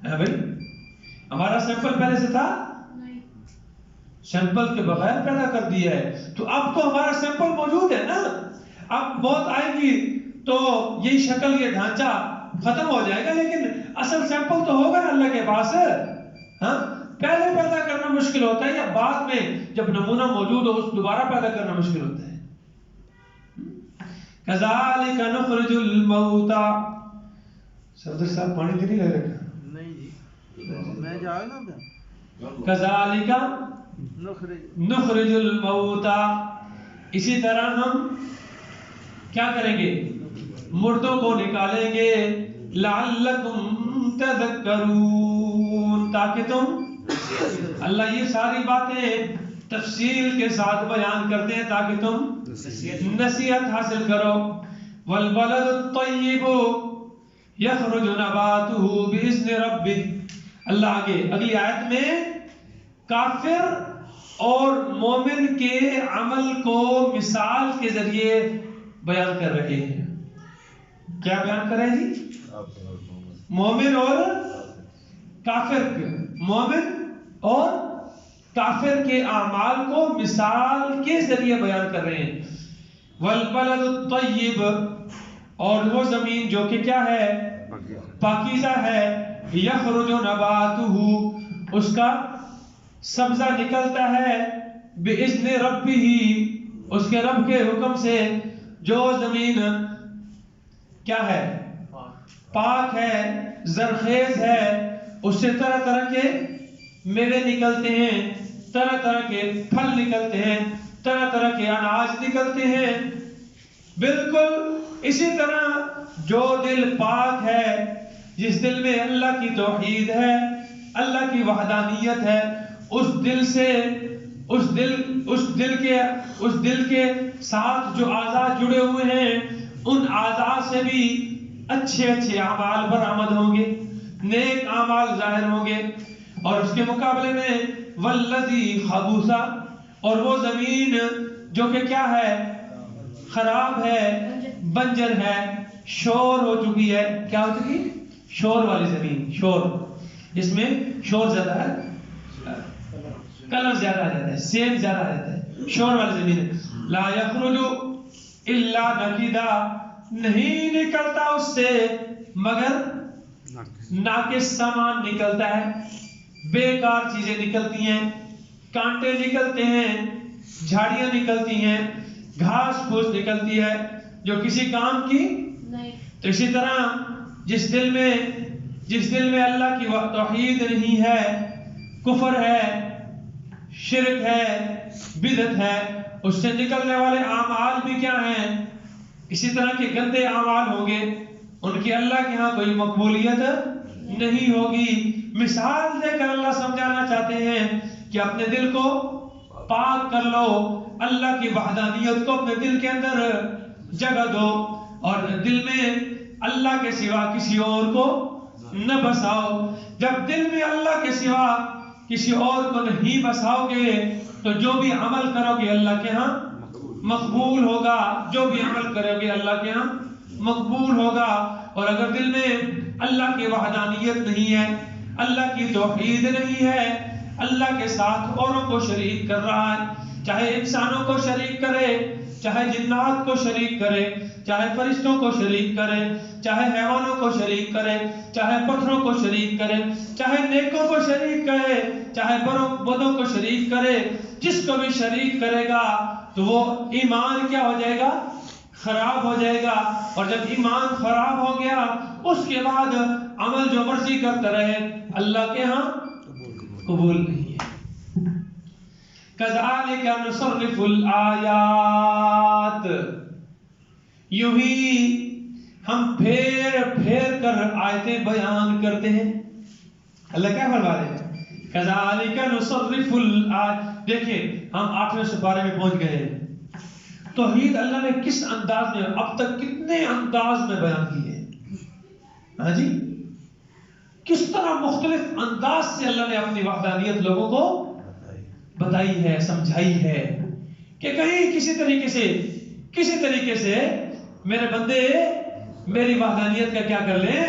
بھائی ہمارا سیمپل پہلے سے تھا؟ سیمپل کے بغیر پیدا کر دیا ہے. تو اب تو ہمارا سیمپل موجود ہے نا. اب موت آئے گی تو یہی شکل یہ ڈھانچہ ختم ہو جائے گا، لیکن اصل سیمپل تو ہوگا نا اللہ کے پاس. ہاں پہلے پیدا کرنا مشکل ہوتا ہے یا بعد میں جب نمونہ موجود ہو اس دوبارہ پیدا کرنا مشکل ہوتا ہے. کذالک نخرج الموتى. سردار صاحب پانی تو نہیں لے رکھا؟ نہیں جی میں جاؤ نا. کذالک نخرج الموتى. اسی طرح ہم کیا کریں گے؟ مردوں کو نکالیں گے. لعلکم تذکرون، تاکہ تم، اللہ یہ ساری باتیں تفصیل کے ساتھ بیان کرتے ہیں تاکہ تم نصیحت حاصل کرو. والبلد الطیب یخرج نباتہ بإذن ربہ. اللہ آگے اگلی آیت میں کافر اور مومن کے عمل کو مثال کے ذریعے بیان کر رہے ہیں. کیا بیان کر رہے ہیں جی؟ مومن اور کافر کے، مومن اور کافر کے اعمال کو مثال کے ذریعے بیان کر رہے ہیں. والبلد الطیب، اور وہ زمین جو کہ کیا ہے؟ پاکیزہ ہے. یخرج نباتہ، اس کا سبزہ نکلتا ہے. بإذن ربہ، اس کے رب کے حکم سے. جو زمین کیا ہے؟ پاک ہے، زرخیز ہے، اس سے طرح طرح کے میوے نکلتے ہیں، طرح طرح کے پھل نکلتے ہیں، طرح طرح کے اناج نکلتے ہیں. بالکل اسی طرح جو دل پاک ہے، جس دل میں اللہ کی توحید ہے، اللہ کی وحدانیت ہے، اس دل سے اس دل کے ساتھ جو اعضاء جڑے ہوئے ہیں، ان اعضاء سے بھی اچھے اچھے اعمال برآمد ہوں گے، نیک اعمال ظاہر ہوں گے. اور اس کے مقابلے میں والذی خبث، اور وہ زمین جو کہ کیا ہے؟ خراب ہے، بنجر ہے، شور ہو چکی ہے. کیا ہو چکی؟ شور والی زمین. شور، اس میں شور زیادہ ہے، کلر زیادہ رہتا ہے، سیل زیادہ رہتا ہے. شور والی زمین ہے. لا یخرج الا نقیدا، نہیں نکلتا اس سے مگر ناقص سامان نکلتا ہے، بیکار چیزیں نکلتی ہیں، کانٹے نکلتے ہیں، جھاڑیاں نکلتی ہیں، گھاس پھوس نکلتی ہے جو کسی کام کی نہیں. تو اسی طرح جس دل میں اللہ کی توحید نہیں ہے، کفر ہے، شرک ہے، بدعت ہے، اس سے نکلنے والے اعمال بھی کیا ہیں؟ اسی طرح کے گندے اعمال ہوں گے، ان کی اللہ کے ہاں کوئی مقبولیت نہیں ہوگی. مثال دے کر اللہ سمجھانا چاہتے ہیں کہ اپنے دل کو پاک کر لو، اللہ کی وحدانیت کو اپنے دل کے اندر جگہ دو، اور دل میں اللہ کے سوا کسی اور کو نہ بساؤ. جب دل میں اللہ کے سوا کسی اور کو نہیں بساؤ گے تو جو بھی عمل کرو گے اللہ کے ہاں مقبول ہوگا، جو بھی عمل کرو گے اللہ کے ہاں مقبول ہوگا. اور اگر دل میں اللہ کی وحدانیت نہیں ہے، اللہ کی توحید نہیں ہے، اللہ کے ساتھ اوروں کو شریک کر رہا ہے، چاہے انسانوں کو شریک کرے، چاہے جنات کو شریک کرے، چاہے فرشتوں کو شریک کرے، چاہے حیوانوں کو شریک کرے، چاہے پتھروں کو شریک کرے، چاہے نیکوں کو شریک کرے، چاہے بدوں کو شریک کرے، جس کو بھی شریک کرے گا تو وہ ایمان کیا ہو جائے گا؟ خراب ہو جائے گا. اور جب ایمان خراب ہو گیا اس کے بعد عمل جو مرضی کرتا رہے اللہ کے ہاں قبول نہیں ہے. کذالک نصرف الآیات، یوں ہی ہم پھیر پھیر کر آیتیں بیان کرتے ہیں. اللہ کیا فرما رہے ہیں؟ کذالک نصرف الآیات. دیکھیں ہم 8ویں سپارے میں پہنچ گئے ہیں. توحید اللہ نے کس انداز میں اب تک کتنے انداز میں بیان کی ہے؟ ہاں جی، کس طرح مختلف انداز سے اللہ نے اپنی وحدانیت لوگوں کو بتائی ہے، سمجھائی ہے کہ کہیں کسی طریقے سے میرے بندے میری وحدانیت کا کیا کر لیں؟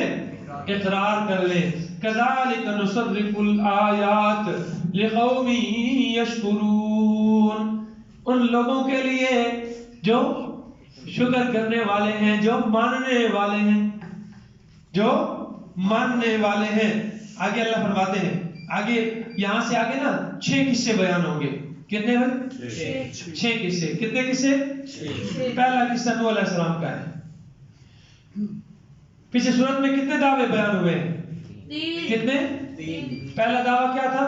اقرار کر لیں. کذالک نصرف الآیات لقوم یشکرون، ان لوگوں کے لیے جو شکر کرنے والے ہیں، جو ماننے والے ہیں، جو ماننے والے ہیں۔ آگے اللہ فرماتے ہیں، آگے یہاں سے آگے نا 6 قصے بیان ہوں گے۔ کتنے بھائی؟ 6 قصے۔ کتنے قصے؟ پہلا قصہ نوح علیہ السلام کا ہے۔ پیچھے سورت میں کتنے دعوے بیان ہوئے ہیں؟ کتنے؟ پہلا دعویٰ کیا تھا؟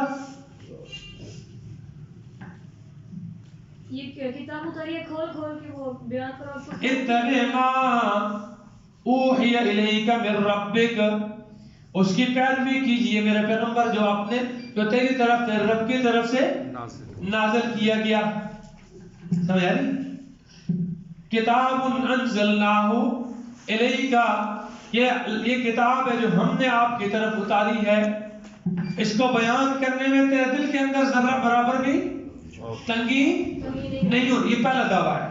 یہ کتاب اتاری ہے، کھول کھول کے وہ بیان کرو۔ اتبع ما اوحی الیک من ربک، اس کی پیروی کیجئے میرے پیغمبر جو تیری طرف تیرے رب کی طرف سے نازل کیا گیا۔ سمجھ آ رہی؟ کتاب انزلناہ الیک، یہ کتاب ہے جو ہم نے آپ کی طرف اتاری ہے، اس کو بیان کرنے میں تیرے دل کے اندر ذرہ برابر بھی تنگی نہیں ہو۔ یہ پہلا دعویٰ ہے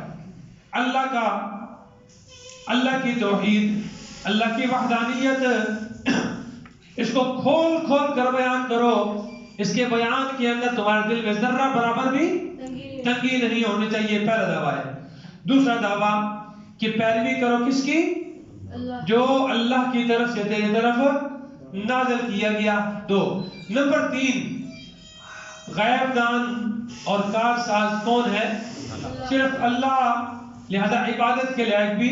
اللہ کی توحید، اللہ کی وحدانیت، اس کو کھول کھول کر بیان کرو، اس کے بیان کے اندر تمہارے دل میں ذرہ برابر بھی تنگی نہیں ہونی چاہیے۔ پہلا دعویٰ ہے۔ دوسرا دعویٰ کہ پیروی کرو کس کی؟ جو اللہ کی طرف سے تیری طرف نازل کیا گیا۔ 2 نمبر 3 غیب دان اور کارساز کون ہے؟ صرف اللہ، لہذا عبادت کے لائق بھی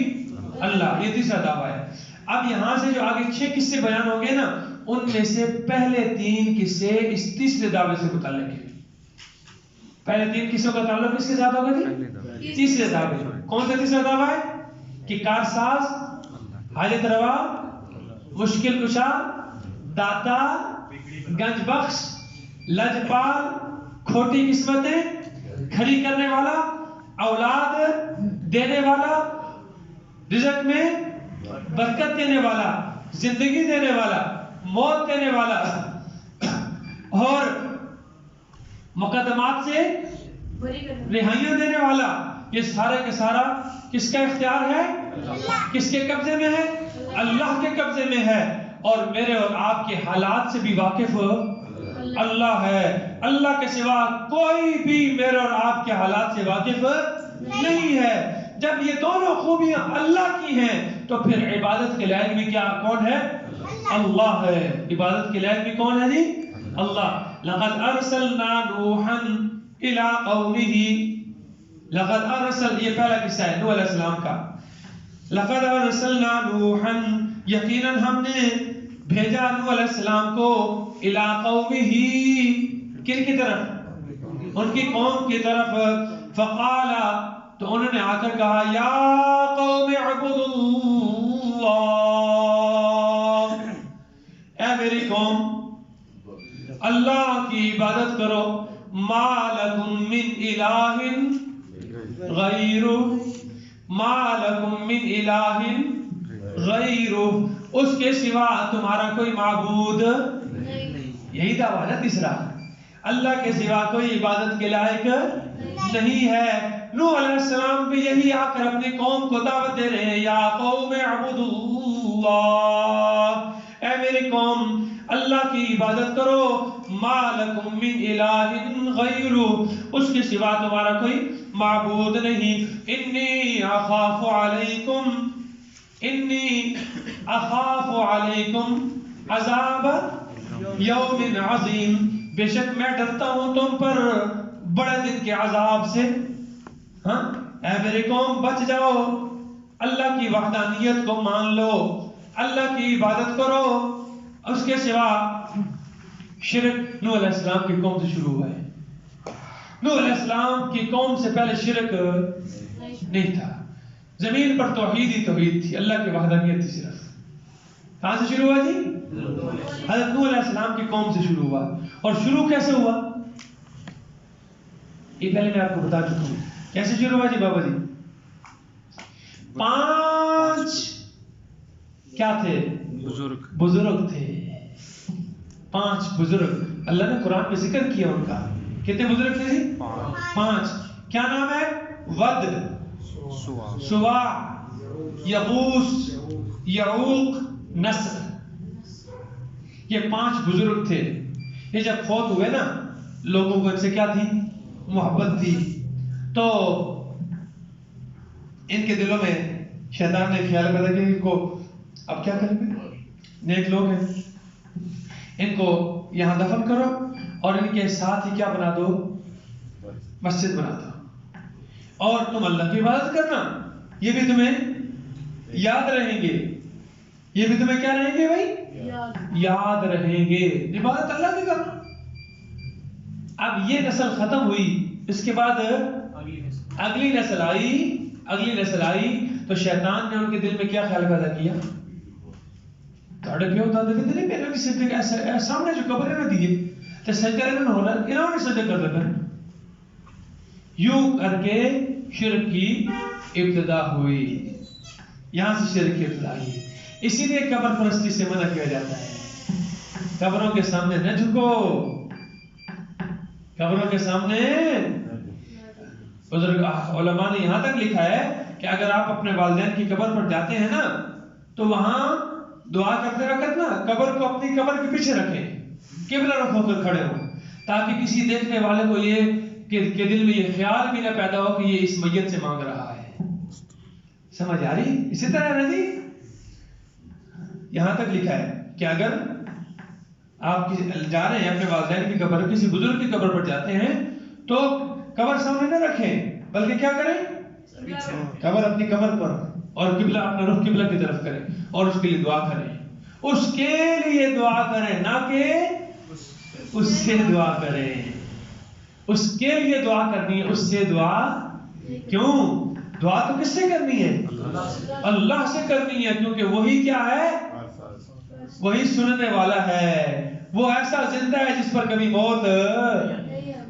اللہ۔ یہ تیسرا دعویٰ ہے۔ اب یہاں سے جو آگے 6 قصے بیان ہوں گے نا، ان میں سے پہلے 3 قصے اس تیسرے دعوے سے متعلق ہیں۔ پہلے 3 قصوں کا تعلق کس کے ساتھ ہوگا جی؟ تیسرے دعوے۔ کون سا تیسرا دعویٰ ہے؟ کہ کارساز، حاجت روا، مشکل کشا، داتا، گنج بخش، لجپال، کھوٹی قسمتیں کھڑی کرنے والا، اولاد دینے والا، رزق میں برکت دینے والا، زندگی دینے والا، موت دینے والا، اور مقدمات سے رہائیاں دینے والا۔ یہ سارے کے سارا کس کا اختیار ہے؟ کس کے قبضے میں ہے؟ اللہ کے قبضے میں ہے۔ اور میرے اور آپ کے حالات سے بھی واقف اللہ ہے۔ اللہ کے سوا کوئی بھی میرے اور آپ کے حالات سے واقف نہیں ہے۔ جب یہ دونوں خوبیاں اللہ کی ہیں تو پھر عبادت کے لائق بھی کون ہے؟ اللہ ہے۔ عبادت کے لائق بھی کون ہے جی؟ اللہ۔ لقد ارسلنا نوحا الى قومه، لقد ارسل، یہ پہلا قصہ ہے نوح علیہ السلام کا۔ لقد ارسلنا نوحا، یقیناً ہم نے بھیجا نوح علیہ السلام کو الى قومه، کن کی طرف؟ ان کی قوم کی طرف۔ فقال، تو انہوں نے آ کر کہا، یا قوم اعبدوا اللہ، اے میری قوم اللہ کی عبادت کرو، ما لکم من الہ غیرہ، ما لکم من الہ غیرہ، اس کے سوا تمہارا کوئی معبود یہی دعویٰ ہے تیسرا، اللہ کے سوا کوئی عبادت کے لائق نہیں ہے۔ نوح علیہ السلام بھی یہی آ کر اپنی قوم کو دعوت دے رہے ہیں، یا قوم اعبدوا اللہ، اے میری قوم اللہ کی عبادت کرو، ما لکم من الہ غیرہ، اس کے سوا تمہارا کوئی معبود نہیں۔ انی اخاف علیکم عذاب یوم عظیم، بے شک میں ڈرتا ہوں تم پر بڑے دن کے عذاب سے۔ ہاں اے میری قوم بچ جاؤ، اللہ کی وحدانیت کو مان لو، اللہ کی عبادت کرو، اس کے سوا شرک نوح علیہ السلام کی قوم سے شروع ہوا ہے۔ نوح علیہ السلام کی قوم سے پہلے شرک نہیں تھا، زمین پر توحید ہی توحید تھی، اللہ کی وحدانیت تھی صرف۔ کہاں سے شروع ہوا جی؟ حضرت نوح علیہ السلام کی قوم سے شروع ہوا۔ اور شروع کیسے ہوا؟ یہ پہلے میں آپ کو بتا چکا ہوں کیسے شروع ہوا جی بابا جی۔ 5 کیا تھے؟ بزرگ تھے۔ 5 بزرگ اللہ نے قرآن میں ذکر کیا ان کا۔ کتنے بزرگ تھے جی؟ 5۔ کیا نام ہے؟ ود، سواع، یغوث، یعوق، نصر۔ یہ 5 بزرگ تھے، یہ جب فوت ہوئے نا لوگوں کو ان سے کیا تھی؟ محبت تھی. تو ان کے دلوں میں شیطان نے خیال پیدا کیا ان کو اب کیا کریں گے، نیک لوگ ہیں، ان کو یہاں دفن کرو اور ان کے ساتھ ہی کیا بنا دو، مسجد بنا دو، اور تم اللہ کی عبادت کرنا، یہ بھی تمہیں یاد رہیں گے، یہ بھی تمہیں کیا رہیں گے بھائی؟ یاد رہیں گے، عبادت اللہ کی کرنا. اب یہ نسل ختم ہوئی، اس کے بعد اگلی نسل آئی تو شیطان نے ان کے دل میں کیا خیال پیدا کیا؟ پیو ہوتا نہیں میرے بھی سجدے سامنے جو قبر ہے دیے تو سجدہ انہوں نے سجدہ کر دیا. یوں کر کے شرک کی ابتدا ہوئی، یہاں سے شرک کی ابتدا ہوئی. اسی لیے قبر پرستی سے منع کیا جاتا ہے. قبروں کے سامنے نہ جھکو، قبروں کے سامنے. بزرگ علماء نے یہاں تک لکھا ہے کہ اگر آپ اپنے والدین کی قبر پر جاتے ہیں نا تو وہاں دعا کرتے وقت نا قبر کو اپنی قبر کے پیچھے رکھیں، قبلہ رخ ہو کر کھڑے ہوں، تاکہ کسی دیکھنے والے کو یہ کہ دل میں یہ خیال بھی نہ پیدا ہو کہ یہ اس میت سے مانگ رہا ہے. سمجھ آ رہی؟ اسی طرح ہے نا جی، یہاں تک لکھا ہے کہ اگر آپ جا رہے ہیں اپنے والدین کی قبر، کسی بزرگ کی قبر پر جاتے ہیں تو قبر سامنے نہ رکھیں، بلکہ کیا کریں؟ قبر اپنی قبر پر اور قبلہ اپنا رخ قبلہ کی طرف کریں اور اس کے لیے دعا کریں. اس کے لیے دعا کریں، نہ کہ اس سے دعا کریں. اس کے لیے دعا کرنی ہے، اس سے دعا کیوں؟ دعا تو کس سے کرنی ہے؟ اللہ سے کرنی ہے، کیونکہ وہی کیا ہے؟ وہی سننے والا ہے. وہ ایسا زندہ ہے جس پر کبھی موت،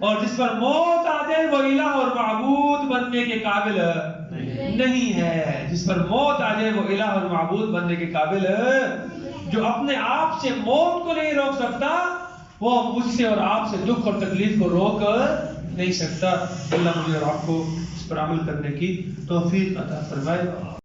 اور جس پر موت آ جائے وہ الہ اور معبود بننے کے قابل نہیں ہے. جس پر موت آ جائے وہ الہ اور معبود بننے کے قابل، جو اپنے آپ سے موت کو نہیں روک سکتا وہ مجھ سے اور آپ سے دکھ اور تکلیف کو روک نہیں سکتا. اللہ مجھے اور آپ کو اس پر عمل کرنے کی توفیق عطا فرمائے.